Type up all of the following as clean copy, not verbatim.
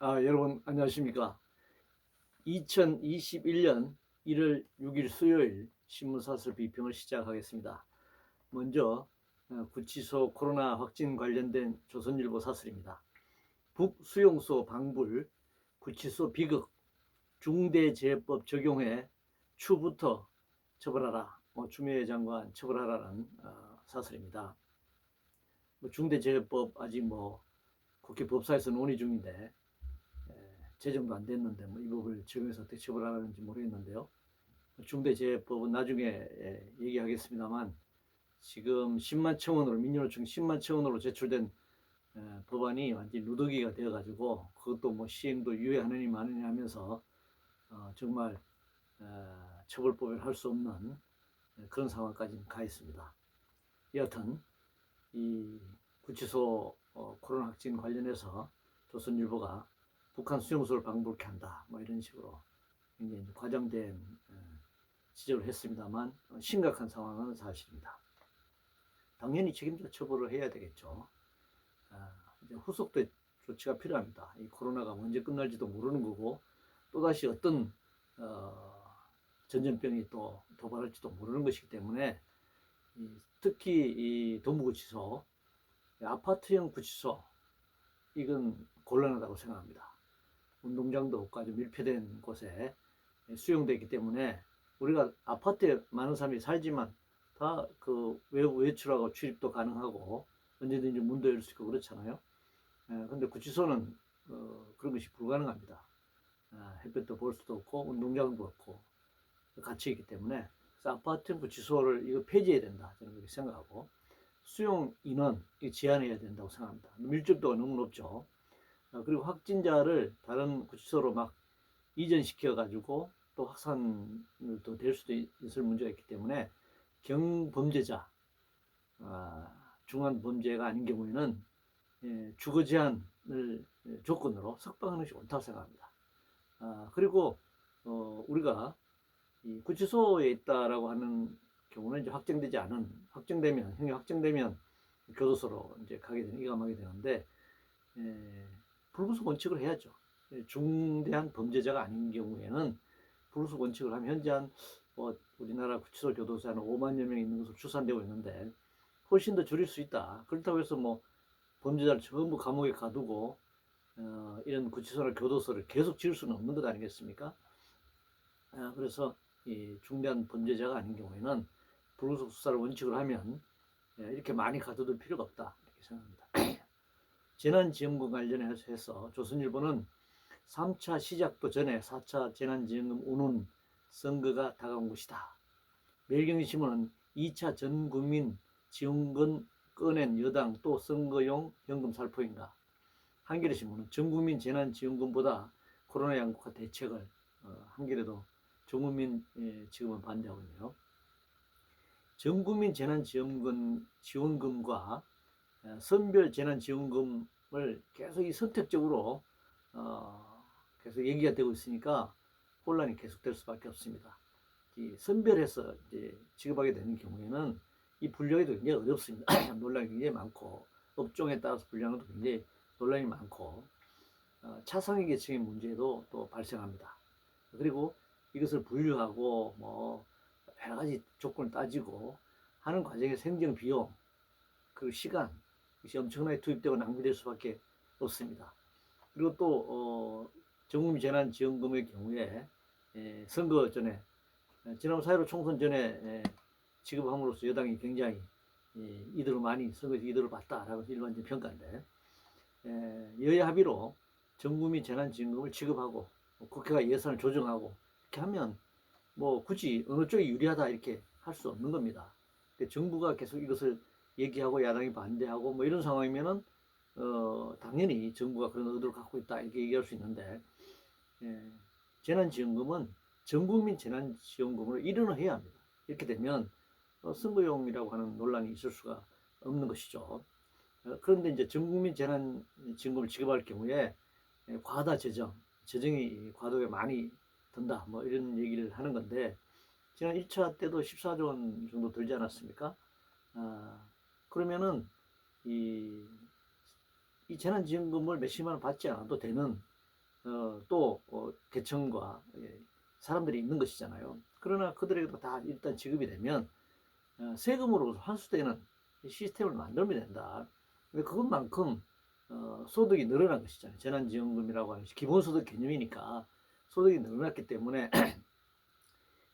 여러분 안녕하십니까? 2021년 1월 6일 수요일 신문사설 비평을 시작하겠습니다. 먼저 구치소 코로나 확진 관련된 조선일보 사설입니다. 북수용소 방불, 구치소 비극, 중대재해법 적용해 추부터 처벌하라. 추미애 장관 처벌하라는 사설입니다. 중대재해법 아직 국회 법사에서 논의 중인데 제정도 안 됐는데 이 법을 적용해서 어떻게 처벌하는지 모르겠는데요. 중대재해법은 나중에 얘기하겠습니다만 지금 10만 청원으로 민주노총 10만 청원으로 제출된 법안이 완전히 누더기가 되어가지고 그것도 시행도 유예하느니 마느니 하면서 정말 처벌법을 할 수 없는 그런 상황까지 가 있습니다. 여하튼 이 구치소 코로나 확진 관련해서 조선일보가 북한 수용소를 방불케 한다 이런 식으로 굉장히 과장된 지적을 했습니다만 심각한 상황은 사실입니다. 당연히 책임자 처벌을 해야 되겠죠. 이제 후속된 조치가 필요합니다. 이 코로나가 언제 끝날지도 모르는 거고 또다시 어떤 전염병이 또 도발할지도 모르는 것이기 때문에 특히 이 동부구치소, 아파트형 구치소 이건 곤란하다고 생각합니다. 운동장도 없고 아주 밀폐된 곳에 수용되어 있기 때문에 우리가 아파트에 많은 사람이 살지만 다 외출하고 출입도 가능하고 언제든지 문도 열 수 있고 그렇잖아요. 근데 구치소는 그런 것이 불가능합니다. 햇볕도 볼 수도 없고 운동장도 없고 갇혀 있기 때문에 아파트 구치소를 이거 폐지해야 된다 저는 그렇게 생각하고 수용 인원 제한해야 된다고 생각합니다. 밀접도가 너무 높죠. 그리고 확진자를 다른 구치소로 막 이전시켜 가지고 또 확산도 될 수도 있을 문제가 있기 때문에 경범죄자, 중한 범죄가 아닌 경우에는 주거 제한을 조건으로 석방하는 것이 옳다고 생각합니다. 그리고 우리가 이 구치소에 있다라고 하는 경우는 이제 형이 확정되면 교도소로 이제 이감하게 되는데 불구속 원칙을 해야죠. 중대한 범죄자가 아닌 경우에는 불구속 원칙을 하면 현재 우리나라 구치소 교도소에 한 5만여 명 있는 것으로 추산되고 있는데 훨씬 더 줄일 수 있다. 그렇다고 해서 범죄자를 전부 감옥에 가두고 이런 구치소나 교도소를 계속 지을 수는 없는 것 아니겠습니까? 그래서 이 중대한 범죄자가 아닌 경우에는 불구속 수사를 원칙으로 하면 이렇게 많이 가둬둘 필요가 없다 이렇게 생각합니다. 재난지원금 관련해서 조선일보는 3차 시작도 전에 4차 재난지원금 운운 선거가 다가온 것이다. 매일경제신문은 2차 전국민 지원금 꺼낸 여당 또 선거용 현금 살포인가. 한겨레신문은 전국민 재난지원금보다 코로나 양극화 대책을 한겨레도 전국민 지원은 반대하고 있네요. 전국민 지원금과 선별 재난지원금을 계속 선택적으로 계속 얘기가 되고 있으니까 혼란이 계속될 수밖에 없습니다. 선별해서 이제 지급하게 되는 경우에는 이 분류하기도 굉장히 어렵습니다. 논란이 굉장히 많고 업종에 따라서 분류하는 것도 굉장히 논란이 많고 차상위 계층의 문제도 또 발생합니다. 그리고 이것을 분류하고 여러 가지 조건을 따지고 하는 과정의 행정 비용, 그 시간, 이것이 엄청나게 투입되고 낭비될 수밖에 없습니다. 그리고 또 전국민 재난지원금의 경우에 선거 전에 지난 4.15 총선 전에 지급함으로써 여당이 굉장히 선거에서 이득을 봤다라고 일반적인 평가인데 여야 합의로 전국민 재난지원금을 지급하고 국회가 예산을 조정하고 이렇게 하면 굳이 어느 쪽이 유리하다 이렇게 할 수 없는 겁니다. 정부가 계속 이것을 얘기하고 야당이 반대하고 이런 상황이면은 당연히 정부가 그런 의도를 갖고 있다 이렇게 얘기할 수 있는데 재난지원금은 전국민 재난지원금으로 일원을 해야 합니다. 이렇게 되면 선거용이라고 하는 논란이 있을 수가 없는 것이죠. 그런데 이제 전국민 재난지원금을 지급할 경우에 과다 재정이 과도하게 많이 든다 이런 얘기를 하는 건데 지난 1차 때도 14조 원 정도 들지 않았습니까? 그러면은 이 재난지원금을 몇십만 원 받지 않아도 되는 또 계층과 사람들이 있는 것이잖아요. 그러나 그들에게도 다 일단 지급이 되면 세금으로 환수되는 시스템을 만들면 된다. 근데 그것만큼 소득이 늘어난 것이잖아요. 재난지원금이라고 하는 기본소득 개념이니까 소득이 늘어났기 때문에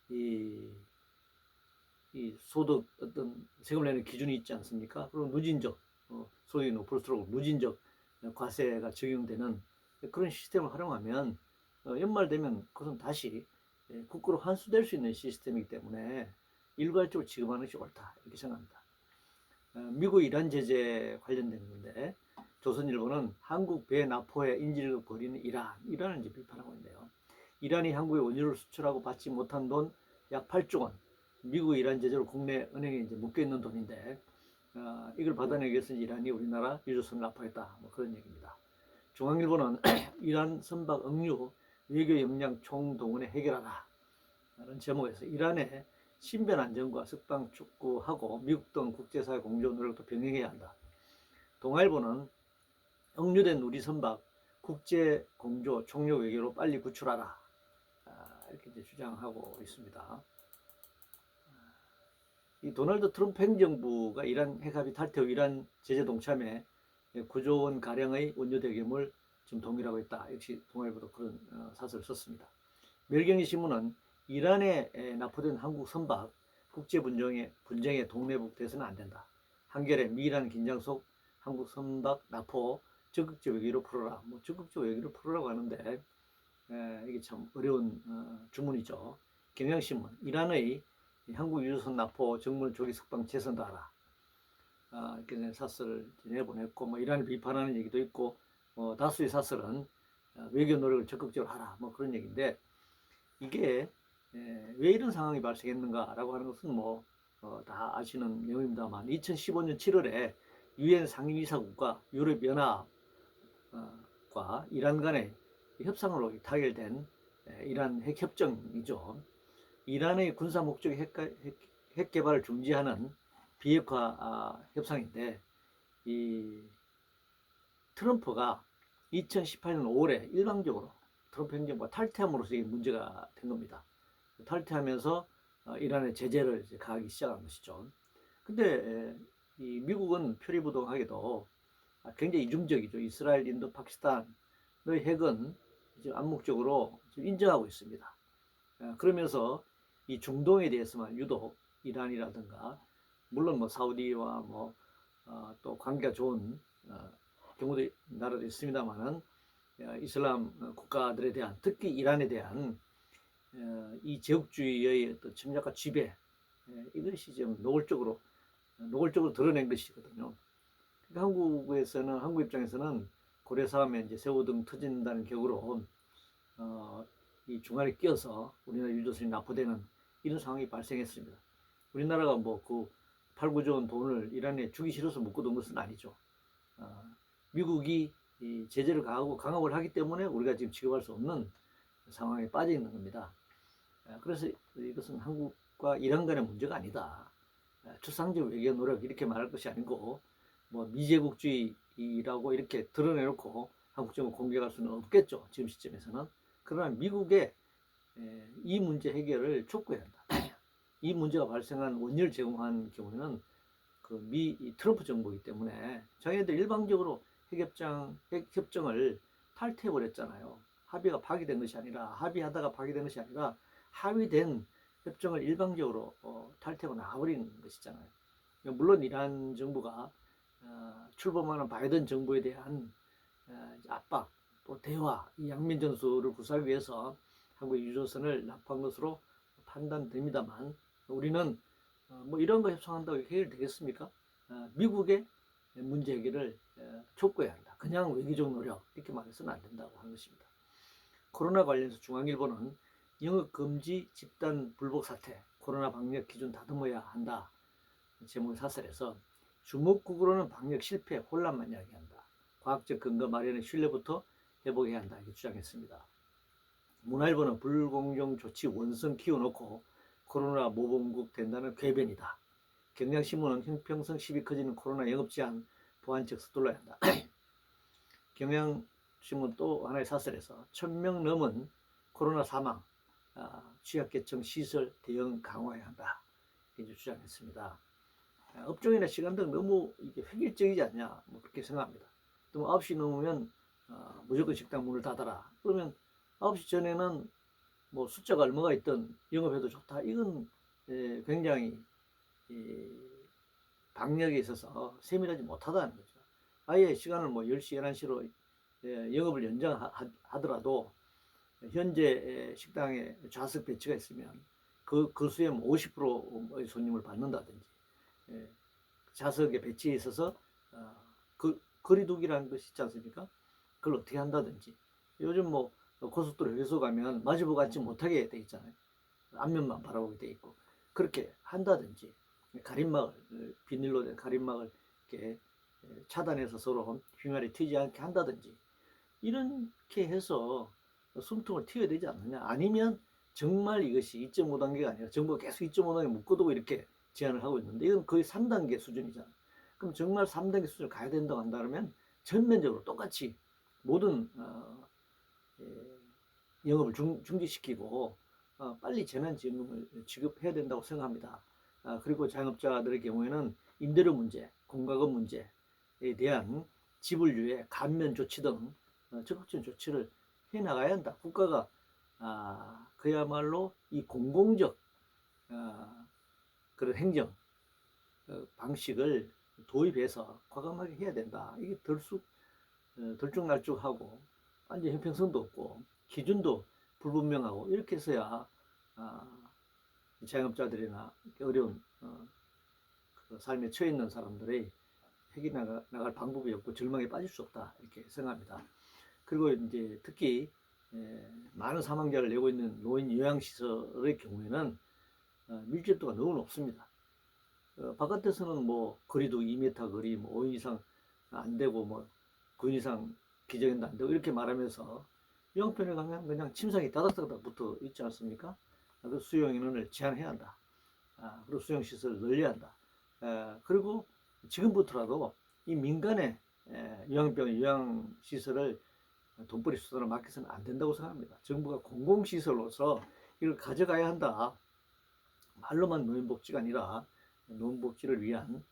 이 소득 어떤 세금 내는 기준이 있지 않습니까? 그리고 누진적 소득이 높을수록 누진적 과세가 적용되는 그런 시스템을 활용하면 연말 되면 그것은 다시 국고로 환수될 수 있는 시스템이기 때문에 일괄적으로 지급하는 것이 옳다 이렇게 생각합니다. 미국 이란 제재 관련된 건데 조선일보는 한국 배나포에 인질을 벌이는 이란을 이제 비판하고 있네요. 이란이 한국에 원유를 수출하고 받지 못한 돈 약 8조 원, 미국 이란 제재로 국내 은행에 이제 묶여 있는 돈인데 이걸 받아내기 위해서 이란이 우리나라 유조선을 납포했다. 뭐 그런 얘기입니다. 중앙일보는 이란 선박 억류 외교 역량 총동원에 해결하라. 라는 제목에서 이란의 신변 안전과 석방 촉구하고 미국 등 국제사회 공조 노력도 병행해야 한다. 동아일보는 억류된 우리 선박 국제 공조 총력 외교로 빨리 구출하라. 이렇게 이제 주장하고 있습니다. 이 도널드 트럼프 행정부가 이란 핵합의 탈퇴 후 이란 제재 동참에 9조 원 가량의 원유 대금을 지금 동일하고 있다. 역시 동아일보도 그런 사설을 썼습니다. 멸경이 신문은 이란에 납포된 한국 선박 국제 분쟁에 동네북돼서는 안 된다. 한겨레 미이란 긴장 속 한국 선박 납포 적극적 외교로 풀어라. 뭐 적극적 외교로 풀으라고 하는데 이게 참 어려운 주문이죠. 경향신문 이란의 한국 유조선 납포 정물 조기 석방 재선도 하라. 이렇게 사설을 내보냈고 뭐 이란을 비판하는 얘기도 있고 다수의 사설은 외교 노력을 적극적으로 하라. 뭐 그런 얘기인데 이게 왜 이런 상황이 발생했는가라고 하는 것은 뭐 다 아시는 내용입니다만 2015년 7월에 유엔 상임이사국과 유럽연합과 이란 간의 협상으로 타결된 이란 핵협정이죠. 이란의 군사 목적의 핵 개발을 중지하는 비핵화 협상인데 이 트럼프가 2018년 5월에 일방적으로 트럼프 행정부가 탈퇴함으로써 이게 문제가 된 겁니다. 탈퇴하면서 이란의 제재를 이제 가하기 시작한 것이죠. 근데 이 미국은 표리부동하게도 굉장히 이중적이죠. 이스라엘, 인도, 파키스탄의 핵은 이제 암묵적으로 인정하고 있습니다. 그러면서 이 중동에 대해서만 유독 이란이라든가 물론 뭐 사우디와 또 관계가 좋은 경우도 나라도 있습니다만은 이슬람 국가들에 대한 특히 이란에 대한 이 제국주의의 어떤 침략과 지배 이것이 지금 노골적으로 드러낸 것이거든요. 그러니까 한국 입장에서는 고려 싸움에 이제 새우 등 터진다는 격으로 이 중간에 끼어서 우리나라 유조선이 납포되는 이런 상황이 발생했습니다. 우리나라가 뭐 그 8, 9조 원 돈을 이란에 주기 싫어서 묶어둔 것은 아니죠. 미국이 이 제재를 가하고 강압을 하기 때문에 우리가 지금 지급할 수 없는 상황에 빠져 있는 겁니다. 그래서 이것은 한국과 이란 간의 문제가 아니다. 추상적 외교 노력 이렇게 말할 것이 아니고 뭐 미제국주의라고 이렇게 드러내놓고 한국 정부 공격할 수는 없겠죠. 지금 시점에서는. 그러나 미국의 이 문제 해결을 촉구해야 한다. 이 문제가 발생한 원유를 제공한 경우는 그 트럼프 정부이기 때문에 자기네들 일방적으로 핵협정을 탈퇴해버렸잖아요. 합의가 파기된 것이 아니라 합의하다가 파기된 것이 아니라 합의된 협정을 일방적으로 탈퇴하고 나와버린 것이잖아요. 물론 이란 정부가 출범하는 바이든 정부에 대한 압박 또 대화 이 양면 전술을 구사하기 위해서 한국의 유조선을 납포한 것으로 판단됩니다만 우리는 뭐 이런 거 협상한다고 해결되겠습니까? 미국의 문제 해결을 촉구해야 한다. 그냥 외교적 노력 이렇게 말해서는 안 된다고 하는 것입니다. 코로나 관련해서 중앙일보는 영업 금지 집단 불복 사태 코로나 방역 기준 다듬어야 한다. 제목의 사설에서 주목국으로는 방역 실패 혼란만 이야기한다. 과학적 근거 마련의 신뢰부터 회복해야 한다. 이렇게 주장했습니다. 문화일보는 불공정 조치 원성 키워놓고 코로나 모범국 된다는 궤변이다. 경향신문은 형평성 시비 커지는 코로나 영업 제한 보완책 서둘러야 한다. 신문 또 하나의 사설에서 1000명 넘은 코로나 사망, 취약계층 시설 대응 강화해야 한다 이제 주장했습니다. 업종이나 시간등 너무 이게 획일적이지 않냐 뭐 그렇게 생각합니다. 또 9시 넘으면 무조건 식당 문을 닫아라. 그러면 9시 전에는 뭐 숫자가 얼마가 있든 영업해도 좋다. 이건 굉장히 방역에 있어서 세밀하지 못하다는 거죠. 아예 시간을 뭐 10시, 11시로 영업을 연장하더라도 현재 식당에 좌석 배치가 있으면 그 수에 50%의 손님을 받는다든지 좌석에 배치해 있어서 그 거리두기라는 것이 있지 않습니까? 그걸 어떻게 한다든지 요즘 뭐 고속도로 휴게소 가면 마주보고 앉지 못하게 돼 있잖아요. 앞면만 바라보게 돼 있고 그렇게 한다든지 가림막을 비닐로 된 가림막을 이렇게 차단해서 서로 휘말이 튀지 않게 한다든지 이렇게 해서 숨통을 튀어야 되지 않느냐. 아니면 정말 이것이 2.5단계가 아니라 정부가 계속 2.5단계 묶어두고 이렇게 제안을 하고 있는데 이건 거의 3단계 수준이잖아. 그럼 정말 3단계 수준을 가야 된다고 한다면 전면적으로 똑같이 모든 영업을 중지시키고 빨리 재난지원금을 지급해야 된다고 생각합니다. 그리고 자영업자들의 경우에는 임대료 문제, 공과금 문제에 대한 지불료의 감면 조치 등 적극적인 조치를 해나가야 한다. 국가가 그야말로 이 공공적 그런 행정 방식을 도입해서 과감하게 해야 된다. 이게 들쭉날쭉하고 완전 형평성도 없고 기준도 불분명하고 이렇게 해서야 자영업자들이나 어려운 그 삶에 처해 있는 사람들의 해결나갈 방법이 없고 절망에 빠질 수 없다 이렇게 생각합니다. 그리고 이제 특히 많은 사망자를 내고 있는 노인 요양시설의 경우에는 밀집도가 너무 높습니다. 바깥에서는 뭐 거리도 2m 거리, 뭐 5인 이상 안 되고 뭐 9인 이상 기저귀도 안 되고 이렇게 말하면서 요양편에 가면 그냥 침상이 다닥다닥 붙어 있지 않습니까? 그 수용 인원을 제한해야 한다. 그리고 수용 시설을 늘려야 한다. 그리고 지금부터라도 이 민간의 요양병, 요양시설을 돈벌이 수단으로 맡겨서는 안 된다고 생각합니다. 정부가 공공시설로서 이걸 가져가야 한다. 말로만 노인복지가 아니라 노인복지를 위한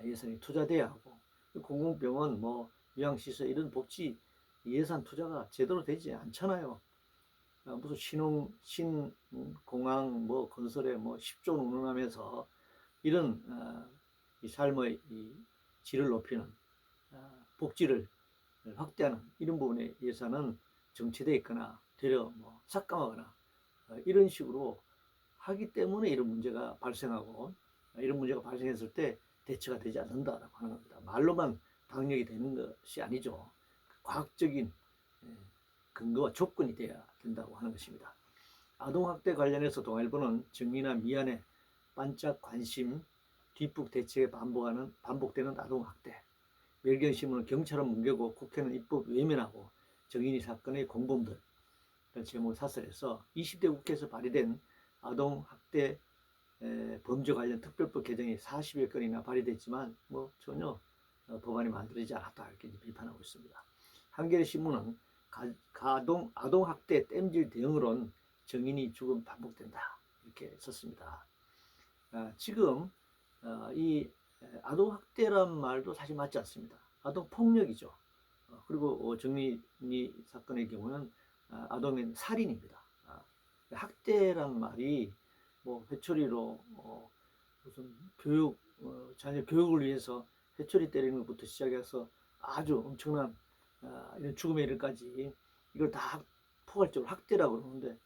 예산이 투자돼야 하고 공공병원, 뭐 요양시설 이런 복지 예산 투자가 제대로 되지 않잖아요. 무슨 신공항 뭐 건설에 뭐 10조 운운하면서 이런 이 삶의 이 질을 높이는 복지를 확대하는 이런 부분의 예산은 정체되어 있거나 되려 뭐 삭감하거나 이런 식으로 하기 때문에 이런 문제가 발생하고 이런 문제가 발생했을 때 대처가 되지 않는다라고 하는 겁니다. 말로만 방역이 되는 것이 아니죠. 과학적인 근거와 조건이 돼야 된다고 하는 것입니다. 아동학대 관련해서 동아일보는 정의나 미안해, 반짝 관심, 뒷북 대책에 반복되는 아동학대, 멸경신문은 경찰은 뭉개고 국회는 입법 외면하고 정인이 사건의 공범들 제목 사설에서 20대 국회에서 발의된 아동학대 범죄 관련 특별법 개정이 40여 건이나 발의됐지만 뭐 전혀 법안이 만들어지지 않았다 이렇게 비판하고 있습니다. 한겨레 신문은 아동학대 땜질 대응으론 정인이 죽음 반복된다 이렇게 썼습니다. 지금 이 아동학대란 말도 사실 맞지 않습니다. 아동폭력이죠. 그리고 정인이 사건의 경우는 아동의 살인입니다. 학대란 말이 뭐 회초리로 무슨 자녀 교육을 위해서 회초리 때리는 것부터 시작해서 아주 엄청난 이런 죽음에 이르까지 이걸 다 포괄적으로 학대라고 그러는데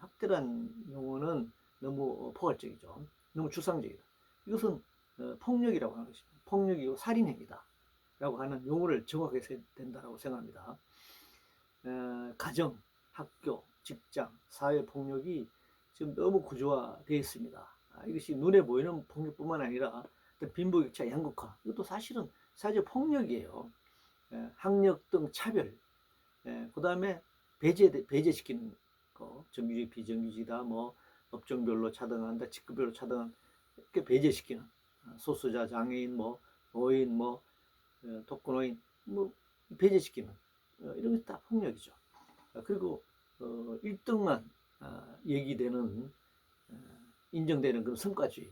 학대란 용어는 너무 포괄적이죠. 너무 추상적이다. 이것은 폭력이라고 하는 것입니다. 폭력이고 살인행위다 라고 하는 용어를 정확하게 써야 된다고 생각합니다. 가정, 학교, 직장, 사회폭력이 지금 너무 구조화되어 있습니다. 이것이 눈에 보이는 폭력뿐만 아니라 빈부격차 양극화 이것도 사실은 사회적 폭력이에요. 학력 등 차별, 그 다음에 배제시키는 거, 정규직, 비정규직이다, 뭐 업종별로 차등한다, 직급별로 차등한 이렇게 배제시키는 소수자, 장애인, 뭐 노인, 뭐 독거노인, 뭐 배제시키는 이런 게 다 폭력이죠. 그리고 1등만 얘기되는 인정되는 그런 성과주의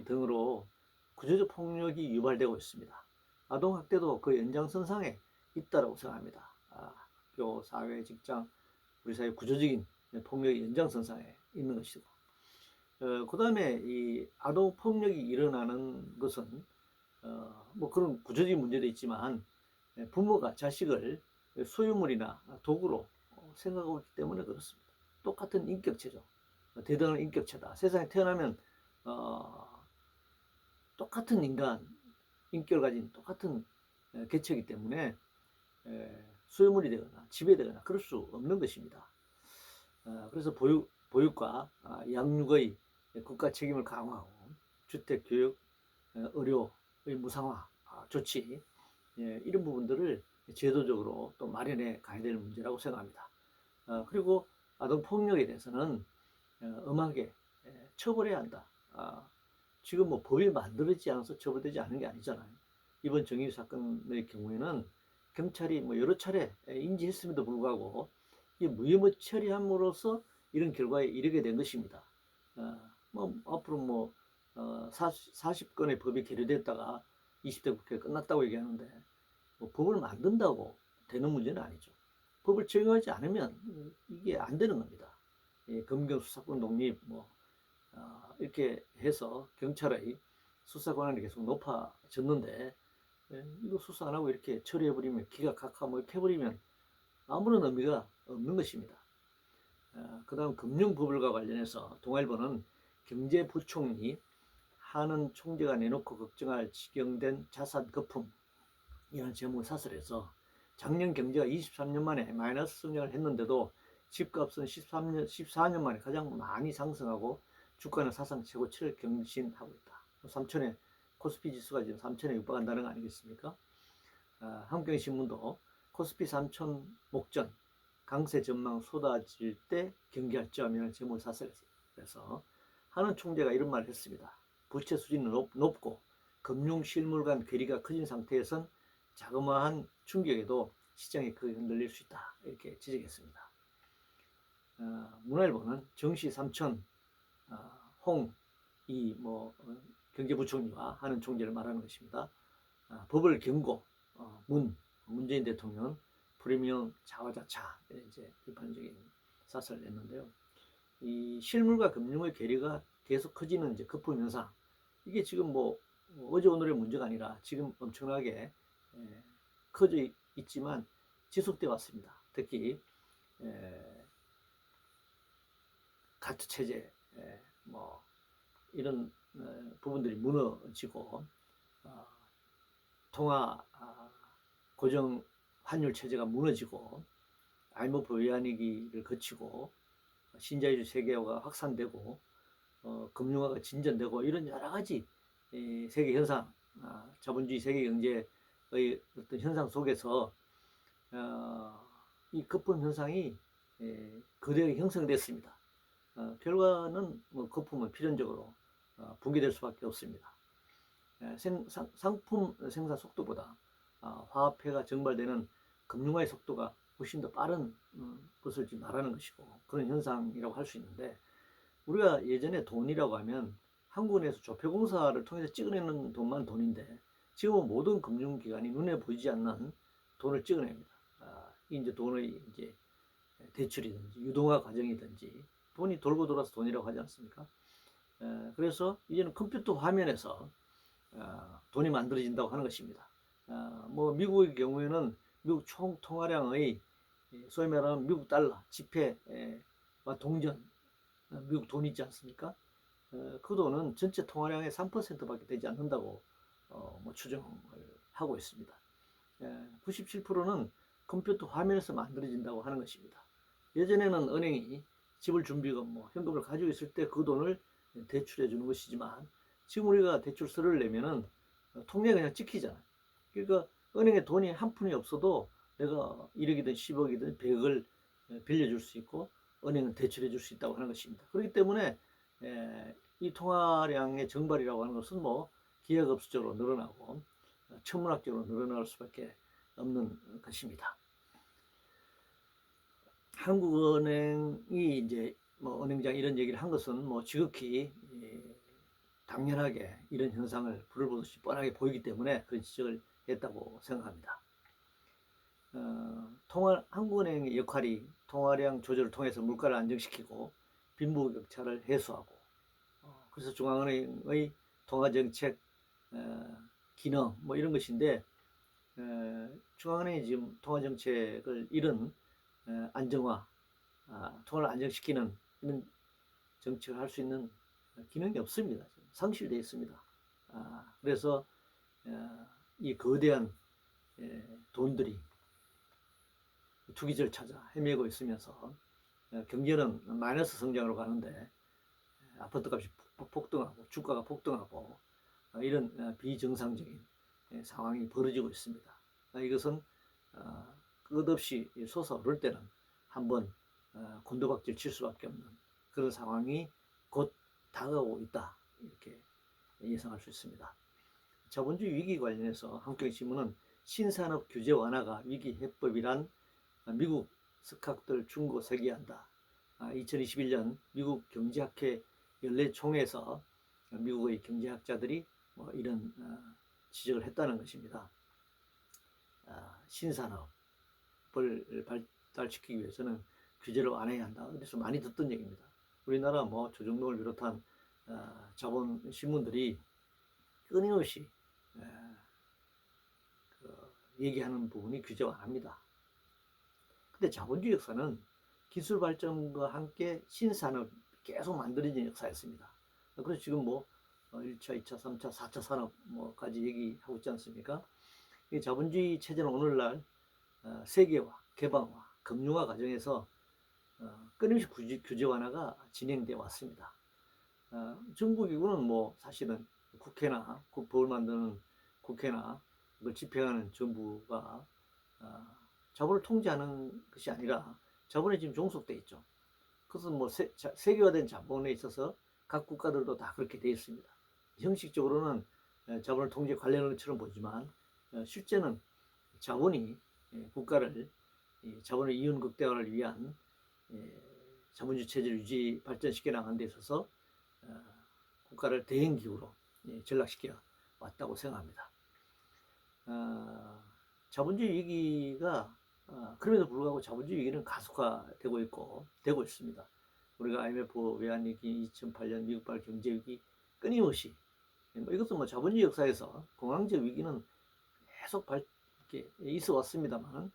등으로 구조적 폭력이 유발되고 있습니다. 아동학대도 그 연장선상에 있다고 생각합니다. 학교, 사회, 직장, 우리 사회 구조적인 폭력의 연장선상에 있는 것이고, 그 다음에 이 아동폭력이 일어나는 것은 뭐 그런 구조적인 문제도 있지만 부모가 자식을 소유물이나 도구로 생각하고 있기 때문에 그렇습니다. 똑같은 인격체죠. 대등한 인격체다. 세상에 태어나면 똑같은 인간, 인격을 가진 똑같은 개체이기 때문에 소유물이 되거나 지배되거나 그럴 수 없는 것입니다. 그래서 보육과 양육의 국가 책임을 강화하고 주택, 교육, 의료의 무상화 조치 이런 부분들을 제도적으로 또 마련해 가야 될 문제라고 생각합니다. 그리고 아동폭력에 대해서는 엄하게 처벌해야 한다. 지금 뭐 법이 만들어지지 않아서 처벌되지 않은 게 아니잖아요. 이번 정의 사건의 경우에는 경찰이 뭐 여러 차례 인지했음에도 불구하고 이 무혐의 처리함으로써 이런 결과에 이르게 된 것입니다. 뭐 앞으로 뭐 40건의 법이 계류됐다가 20대 국회가 끝났다고 얘기하는데 뭐 법을 만든다고 되는 문제는 아니죠. 법을 적용하지 않으면 이게 안 되는 겁니다. 검경 수사권 독립 뭐 이렇게 해서 경찰의 수사 권한이 계속 높아졌는데 이거 수사 안 하고 이렇게 처리해버리면 기각하카 뭐 이렇게 해버리면 아무런 의미가 없는 것입니다. 그 다음 금융부불과 관련해서 동아일보는 경제부총리 하는 총재가 내놓고 걱정할 지경된 자산 거품이라는 제목을 사설해서 작년 경제가 23년 만에 마이너스 성장을 했는데도 집값은 14년 만에 가장 많이 상승하고 주가는 사상 최고치를 경신하고 있다. 3천에 코스피 지수가 지금 3천에 육박한다는 거 아니겠습니까? 한국경제신문도 코스피 3천 목전 강세 전망 쏟아질 때 경계할 점이라는 제목을 사설해서 하는 총재가 이런 말을 했습니다. 부채 수준이 높고 금융 실물 간 괴리가 커진 상태에선 자그마한 충격에도 시장이 크게 흔들릴 수 있다. 이렇게 지적했습니다. 문화일보는 정시 3천 홍이 뭐 경제부총리와 하는 총재를 말하는 것입니다. 법을 경고 문재인 대통령 프리미엄 자화자차 이제 비판적인 사설을 냈는데요. 이 실물과 금융의 괴리가 계속 커지는 이제 거품 현상 이게 지금 뭐 어제 오늘의 문제가 아니라 지금 엄청나게 커져 있지만 지속되어 왔습니다. 특히 가트 체제 뭐 이런 부분들이 무너지고 통화 고정 환율 체제가 무너지고 IMF 외환위기를 거치고 신자유주의 세계화가 확산되고 금융화가 진전되고 이런 여러 가지 세계 현상, 자본주의 세계 경제의 어떤 현상 속에서 이 거품 현상이 거대하게 형성됐습니다. 결과는 뭐 거품은 필연적으로 붕괴될 수밖에 없습니다. 상품 생산 속도보다 화폐가 증발되는 금융화의 속도가 훨씬 더 빠른 것을 지금 말하는 것이고 그런 현상이라고 할 수 있는데 우리가 예전에 돈이라고 하면 한국은행에서 조폐공사를 통해서 찍어내는 돈만 돈인데 지금은 모든 금융기관이 눈에 보이지 않는 돈을 찍어냅니다. 이제 돈의 이제 대출이든지 유동화 과정이든지 돈이 돌고 돌아서 돈이라고 하지 않습니까? 그래서 이제는 컴퓨터 화면에서 돈이 만들어진다고 하는 것입니다. 뭐 미국의 경우에는 미국 총 통화량의 소위 말하는 미국 달러 지폐와 동전 미국 돈 있지 않습니까? 그 돈은 전체 통화량의 3%밖에 되지 않는다고 뭐 추정을 하고 있습니다. 97%는 컴퓨터 화면에서 만들어진다고 하는 것입니다. 예전에는 은행이 지불 준비금 뭐 현금을 가지고 있을 때 그 돈을 대출해 주는 것이지만 지금 우리가 대출서를 내면은 통장에 그냥 찍히잖아요. 그러니까 은행에 돈이 한 푼이 없어도 내가 1억이든 10억이든 100억을 빌려줄 수 있고 은행은 대출해 줄 수 있다고 하는 것입니다. 그렇기 때문에 이 통화량의 증발이라고 하는 것은 뭐 기하급수적으로 늘어나고 천문학적으로 늘어날 수밖에 없는 것입니다. 한국은행이 이제 뭐 은행장 이런 얘기를 한 것은 뭐 지극히 당연하게 이런 현상을 불을 보듯이 뻔하게 보이기 때문에 그런 지적을 했다고 생각합니다. 한국은행의 역할이 통화량 조절을 통해서 물가를 안정시키고 빈부격차를 해소하고, 그래서 중앙은행의 통화정책 기능 뭐 이런 것인데, 중앙은행이 지금 통화정책을 이런 안정화, 통화를 안정시키는 이런 정책을 할 수 있는 기능이 없습니다. 상실되어 있습니다. 그래서 이 거대한 돈들이 투기를 찾아 헤매고 있으면서 경제는 마이너스 성장으로 가는데 아파트값이 폭등하고 주가가 폭등하고 이런 비정상적인 상황이 벌어지고 있습니다. 이것은 끝없이 솟아오를 때는 한번 곤두박질 칠 수밖에 없는 그런 상황이 곧 다가오고 있다, 이렇게 예상할 수 있습니다. 자본주의 위기 관련해서 한국경제신문은 신산업 규제 완화가 위기 해법이란 미국 스카크들 충고 세계한다. 2021년 미국 경제학회 연례총회에서 미국의 경제학자들이 뭐 이런 지적을 했다는 것입니다. 신산업을 발달시키기 위해서는 규제를 완화해야 한다. 그래서 많이 듣던 얘기입니다. 우리나라 뭐 조정동을 비롯한 자본 신문들이 끊임없이 얘기하는 부분이 규제 완화입니다. 근데 자본주의 역사는 기술 발전과 함께 신산업 계속 만들어진 역사였습니다. 그래서 지금 뭐 1차, 2차, 3차, 4차 산업 뭐까지 얘기하고 있지 않습니까? 이 자본주의 체제는 오늘날 세계화, 개방화, 금융화 과정에서 끊임없이 규제 완화가 진행되어 왔습니다. 정부기구는 뭐 사실은 국회나 법을 만드는 국회나 그걸 집행하는 정부가 자본을 통제하는 것이 아니라 자본에 지금 종속돼 있죠. 그것은 뭐 세계화된 자본에 있어서 각 국가들도 다 그렇게 되어 있습니다. 형식적으로는 자본을 통제 관련하는 것처럼 보지만 실제는 자본이 국가를 자본의 이윤 극대화를 위한 자본주의 체제를 유지 발전시켜 나가는 데 있어서 국가를 대행기구로 전락시켜 왔다고 생각합니다. 자본주의 위기가 그럼에도 불구하고 자본주의 위기는 가속화되고 있고 되고 있습니다. 우리가 IMF 외환위기, 2008년 미국발 경제위기 끊임없이 이것도 뭐 자본주의 역사에서 공황적 위기는 계속 이렇게 있어 왔습니다만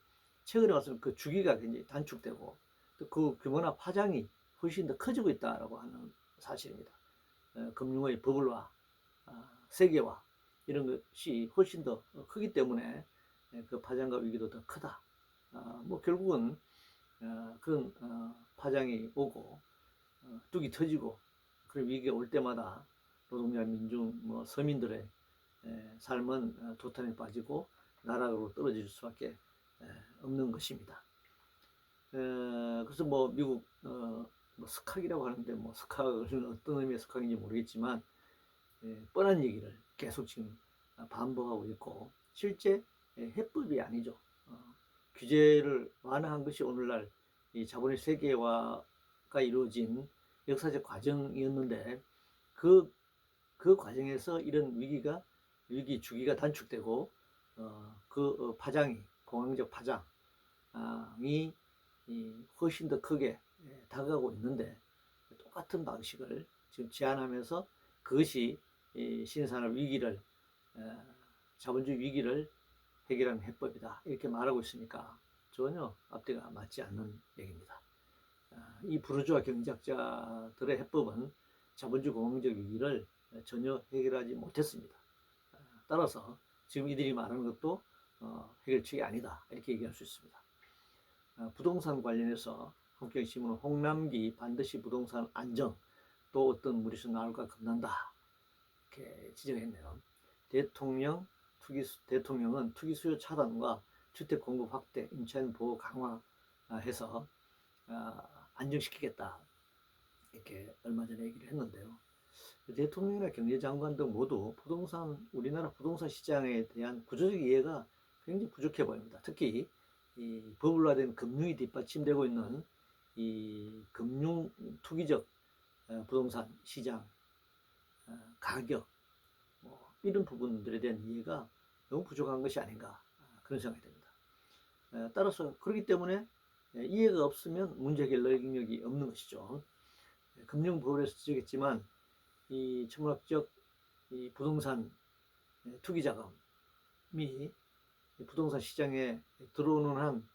최근에 와서는 그 주기가 굉장히 단축되고 또 그 규모나 파장이 훨씬 더 커지고 있다라고 하는 사실입니다. 금융의 버블화, 세계화 이런 것이 훨씬 더 크기 때문에 그 파장과 위기도 더 크다. 뭐 결국은 그런 파장이 오고 뚝이 터지고 그런 위기가 올 때마다 노동자, 민중, 뭐 서민들의 삶은 도탄에 빠지고 나락으로 떨어질 수밖에 없는 것입니다. 그래서 뭐 미국 뭐 스카이라고 하는데 뭐 스카는 어떤 의미의 스카인지 모르겠지만 뻔한 얘기를 계속 지금 반복하고 있고 실제 해법이 아니죠. 규제를 완화한 것이 오늘날 이 자본의 세계화가 이루어진 역사적 과정이었는데 그 과정에서 이런 위기 주기가 단축되고 그 파장이 공황적 파장이 훨씬 더 크게 다가가고 있는데 똑같은 방식을 지금 제안하면서 그것이 신산업 위기를 자본주의 위기를 해결하는 해법이다 이렇게 말하고 있으니까 전혀 앞뒤가 맞지 않는 얘기입니다. 이 부르주아 경제학자들의 해법은 자본주의 공황적 위기를 전혀 해결하지 못했습니다. 따라서 지금 이들이 말하는 것도 해결책이 아니다 이렇게 얘기할 수 있습니다. 부동산 관련해서 한국경제신문은 홍남기 반드시 부동산 안정 또 어떤 무리수 나올까 겁난다 이렇게 지적했네요. 대통령은 투기 수요 차단과 주택 공급 확대, 임차인 보호 강화해서 안정시키겠다 이렇게 얼마 전에 얘기를 했는데요. 대통령이나 경제장관 등 모두 우리나라 부동산 시장에 대한 구조적 이해가 굉장히 부족해 보입니다. 특히 이 버블화된 금융이 뒷받침되고 있는 이 금융 투기적 부동산 시장 가격 이런 부분들에 대한 이해가 너무 부족한 것이 아닌가 그런 생각이 듭니다. 따라서 그렇기 때문에 이해가 없으면 문제 해결 능력이 없는 것이죠. 금융법원에서 지적했지만 이 천문학적 이 부동산 투기 자금이 부동산 시장에 들어오는 한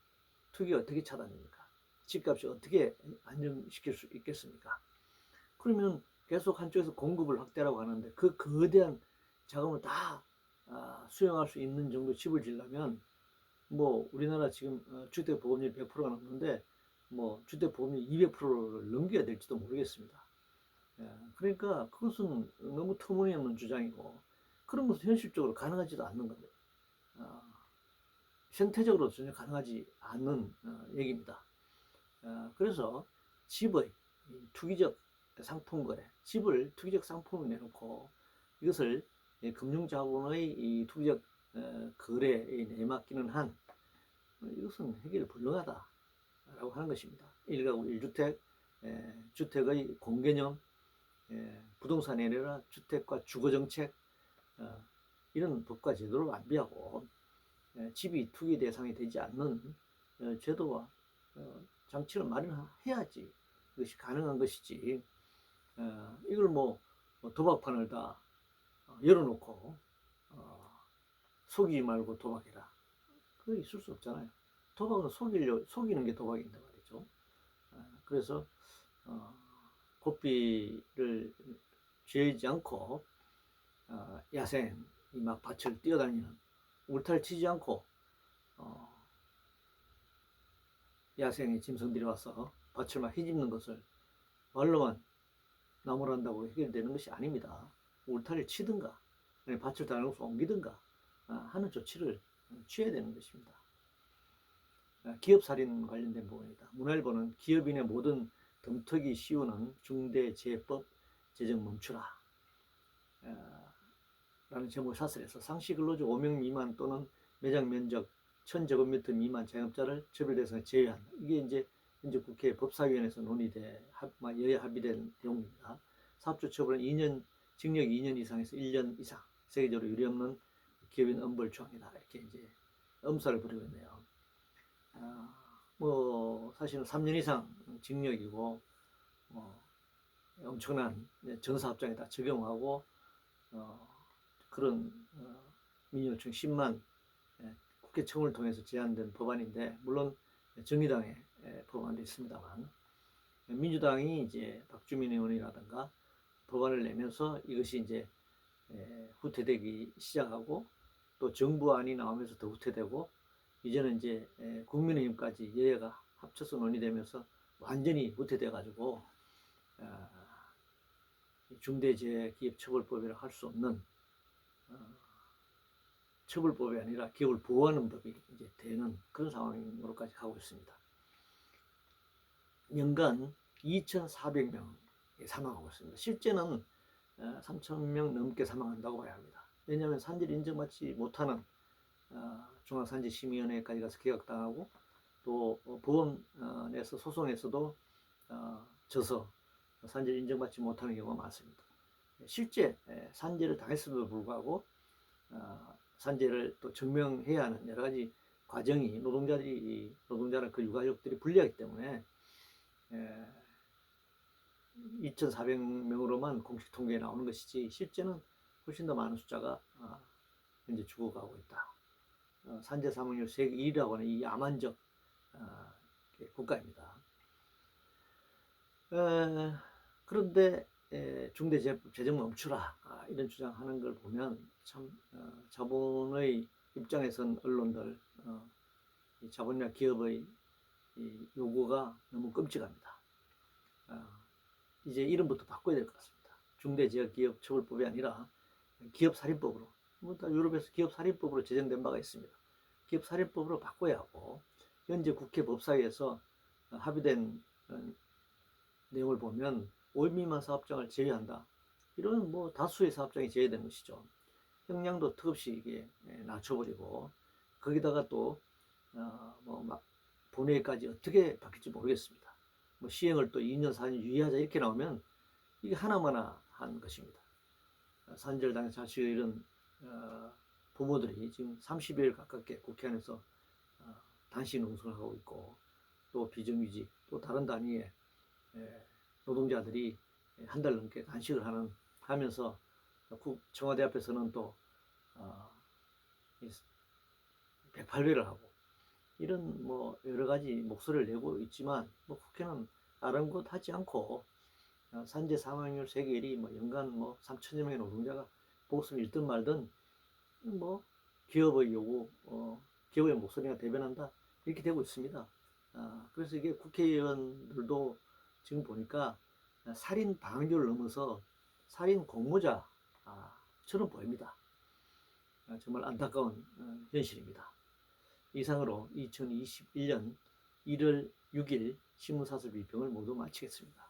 투기 어떻게 차단합니까? 집값이 어떻게 안정시킬 수 있겠습니까? 그러면 계속 한쪽에서 공급을 확대라고 하는데 그 거대한 자금을 다 수용할 수 있는 정도 집을 지으려면 뭐 우리나라 지금 주택 보급률 100%가 넘는데 뭐 주택 보급률 200%를 넘겨야 될지도 모르겠습니다. 그러니까 그것은 너무 터무니없는 주장이고 그런 것은 현실적으로 가능하지도 않는 겁니다. 생태적으로 전혀 가능하지 않는 얘기입니다. 그래서 집의 투기적 상품 거래, 집을 투기적 상품으로 내놓고 이것을 금융자본의 이 투기적 거래에 내맡기는 한 이것은 해결 불능하다라고 하는 것입니다. 1가구 1주택, 주택의 공개념, 부동산이 아니라 주택과 주거정책 이런 법과 제도를 완비하고 집이 투기 대상이 되지 않는 제도와 장치를 마련해야지 그것이 가능한 것이지 이걸 뭐 도박판을 다 열어놓고 속이지 말고 도박해라. 그거 있을 수 없잖아요. 도박은 속이는 게 도박인데 말이죠. 그래서 고삐를 죄지 않고 야생이 막 밭을 뛰어다니는 울타리 치지 않고 야생의 짐승들이 와서 밭을 막 헤집는 것을 말로만 나무란다고 해결되는 것이 아닙니다. 울타리를 치든가 밭을 다른 곳으로 옮기든가 하는 조치를 취해야 되는 것입니다. 기업살인 관련된 부분입니다. 문화일보는 기업인의 모든 덤터기 씌우는 중대재해법 제정 멈추라 라는 제목을 사설해서 상시근로자 5명 미만 또는 매장 면적 1000제곱미터 미만 자영업자를 처벌 대상에 제외한다. 이게 이제 현재 국회 법사위원회에서 논의돼 여야 합의된 내용입니다. 사업주 처벌은 2년 징역 2년 이상에서 1년 이상 세계적으로 유례없는 기업인 엄벌 조항이다. 이렇게 이제 엄살을 부리고 있네요. 뭐 사실은 3년 이상 징역이고 엄청난 전사합장에 다 적용하고 그런 민요청 10만 국회청을 통해서 제안된 법안인데 물론 정의당의 법안도 있습니다만 민주당이 이제 박주민 의원이라든가 법안을 내면서 이것이 이제 후퇴되기 시작하고 또 정부안이 나오면서 더 후퇴되고 이제는 이제 국민의힘까지 여야가 합쳐서 논의되면서 완전히 후퇴돼 가지고 중대재해기업처벌법이라 할 수 없는 처벌법이 아니라 기업을 보호하는 법이 이제 되는 그런 상황으로까지 가고 있습니다. 연간 2,400명이 사망하고 있습니다. 실제는 3,000명 넘게 사망한다고 봐야 합니다. 왜냐하면 산지를 인정받지 못하는 중앙산지심의위원회까지 가서 기각당하고 또 법원에서 소송에서도 져서 산지를 인정받지 못하는 경우가 많습니다. 실제 산재를 당했음에도 불구하고 산재를 또 증명해야 하는 여러 가지 과정이 노동자나 그 유가족들이 불리하기 때문에 2,400명으로만 공식 통계에 나오는 것이지 실제는 훨씬 더 많은 숫자가 현재 죽어가고 있다. 산재 사망률 세계 1위라고 하는 이 야만적 국가입니다. 그런데 중대재해법 제정 멈추라 이런 주장하는 걸 보면 참 자본의 입장에선 언론들 자본이나 기업의 요구가 너무 끔찍합니다. 이제 이름부터 바꿔야 될 것 같습니다. 중대재해기업처벌법이 아니라 기업살인법으로 유럽에서 기업살인법으로 제정된 바가 있습니다. 기업살인법으로 바꿔야 하고 현재 국회 법사위에서 합의된 내용을 보면 5인 미만 사업장을 제외한다. 이런 뭐 다수의 사업장이 제외된 것이죠. 형량도 턱없이 이게 낮춰버리고 거기다가 또 막 본회의까지 어떻게 바뀔지 모르겠습니다. 뭐 시행을 또 2년 4년 유예하자 이렇게 나오면 이게 하나마나한 것입니다. 산절당의 자식을 잃은 부모들이 지금 30일 가깝게 국회 안에서 단식 농성을 하고 있고, 또 비정규직, 또 다른 단위의 노동자들이 한 달 넘게 단식을 하면서 청와대 앞에서는 또 108회를 하고, 이런 뭐 여러 가지 목소리를 내고 있지만 뭐 국회는 아랑곳하지 않고 산재 사망률 세계 1위, 뭐 연간 뭐 3천여 명의 노동자가 목숨을 잃든 말든 뭐 기업의 요구, 기업의 목소리가 대변한다 이렇게 되고 있습니다. 그래서 이게 국회의원들도 지금 보니까 살인 방조를 넘어서 살인 공모자처럼 보입니다. 정말 안타까운 현실입니다. 이상으로 2021년 1월 6일 신문사설 비평을 모두 마치겠습니다.